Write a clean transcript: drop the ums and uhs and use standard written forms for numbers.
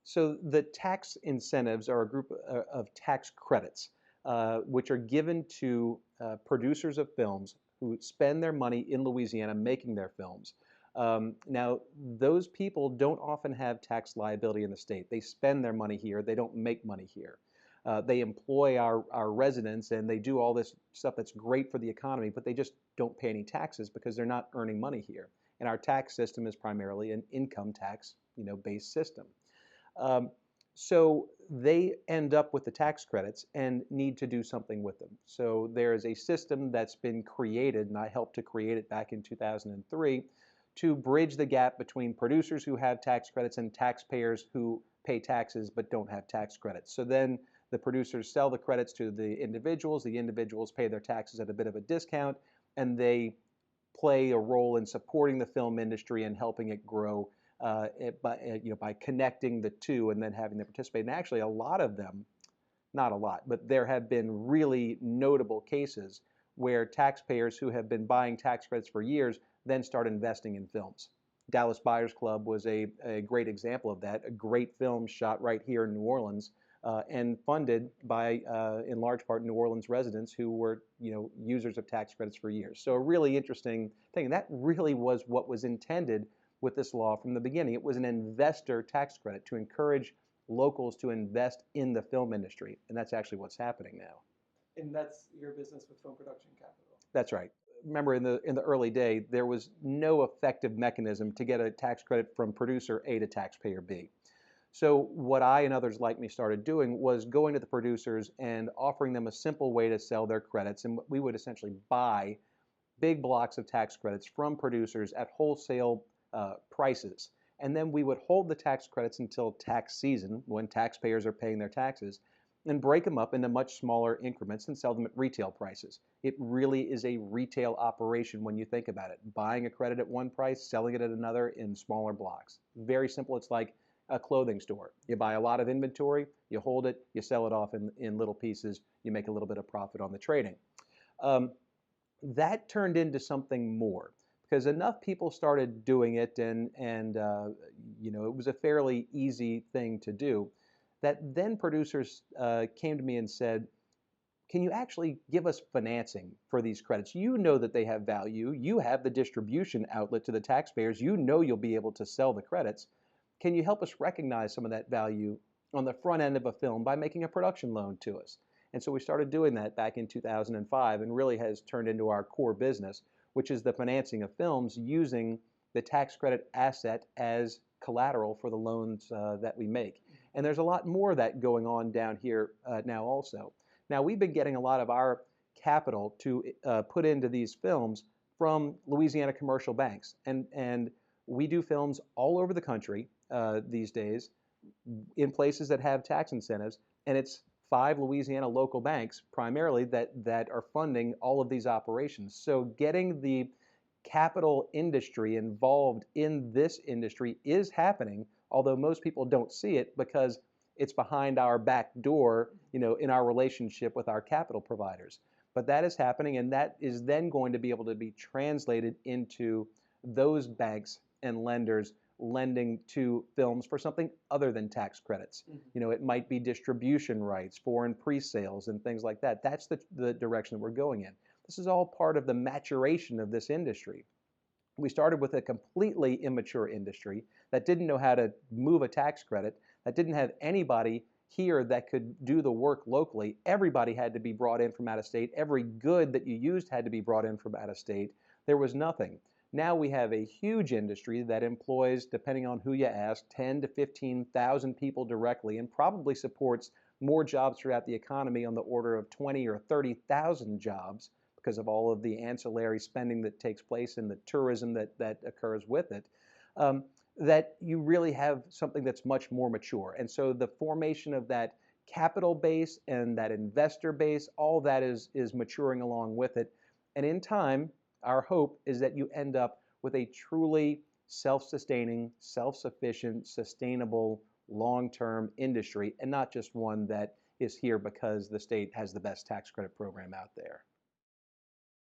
So the tax incentives are a group of tax credits, which are given to producers of films who spend their money in Louisiana making their films. Now, those people don't often have tax liability in the state. They spend their money here. They don't make money here. They employ our residents and they do all this stuff that's great for the economy, but they just don't pay any taxes because they're not earning money here. And our tax system is primarily an income tax, based system. Um, so they end up with the tax credits and need to do something with them. So there is a system that's been created, and I helped to create it back in 2003, to bridge the gap between producers who have tax credits and taxpayers who pay taxes but don't have tax credits. So then the producers sell the credits to the individuals pay their taxes at a bit of a discount, and they play a role in supporting the film industry and helping it grow by connecting the two and then having them participate. And actually, a lot of them, not a lot, but there have been really notable cases where taxpayers who have been buying tax credits for years then start investing in films. Dallas Buyers Club was a great example of that, a great film shot right here in New Orleans and funded by, in large part, New Orleans residents who were, users of tax credits for years. So a really interesting thing. And that really was what was intended with this law from the beginning. It was an investor tax credit to encourage locals to invest in the film industry, and that's actually what's happening now. And that's your business with Film Production Capital. That's right. Remember, in the early day, there was no effective mechanism to get a tax credit from producer A to taxpayer B. So what I and others like me started doing was going to the producers and offering them a simple way to sell their credits, and we would essentially buy big blocks of tax credits from producers at wholesale prices. And then we would hold the tax credits until tax season, when taxpayers are paying their taxes, and break them up into much smaller increments and sell them at retail prices. It really is a retail operation when you think about it. Buying a credit at one price, selling it at another in smaller blocks. Very simple. It's like a clothing store. You buy a lot of inventory, you hold it, you sell it off in little pieces, you make a little bit of profit on the trading. That turned into something more because enough people started doing it, and it was a fairly easy thing to do, that then producers came to me and said, can you actually give us financing for these credits? You know that they have value. You have the distribution outlet to the taxpayers. You know you'll be able to sell the credits. Can you help us recognize some of that value on the front end of a film by making a production loan to us? And so we started doing that back in 2005 and really has turned into our core business, which is the financing of films using the tax credit asset as collateral for the loans that we make. And there's a lot more of that going on down here now also. Now, we've been getting a lot of our capital to put into these films from Louisiana commercial banks. And we do films all over the country these days in places that have tax incentives, and it's 5 Louisiana local banks primarily that are funding all of these operations. So getting the capital industry involved in this industry is happening, although most people don't see it because it's behind our back door, in our relationship with our capital providers. But that is happening, and that is then going to be able to be translated into those banks and lenders lending to films for something other than tax credits. Mm-hmm. It might be distribution rights, foreign pre-sales, and things like that. That's the direction that we're going in. This is all part of the maturation of this industry. We started with a completely immature industry that didn't know how to move a tax credit, that didn't have anybody here that could do the work locally. Everybody had to be brought in from out of state. Every good that you used had to be brought in from out of state. There was nothing. Now we have a huge industry that employs, depending on who you ask, 10 to 15,000 people directly and probably supports more jobs throughout the economy on the order of 20 or 30,000 jobs because of all of the ancillary spending that takes place and the tourism that occurs with it, that you really have something that's much more mature. And so the formation of that capital base and that investor base, all that is maturing along with it. And in time, our hope is that you end up with a truly self-sustaining, self-sufficient, sustainable, long-term industry, and not just one that is here because the state has the best tax credit program out there.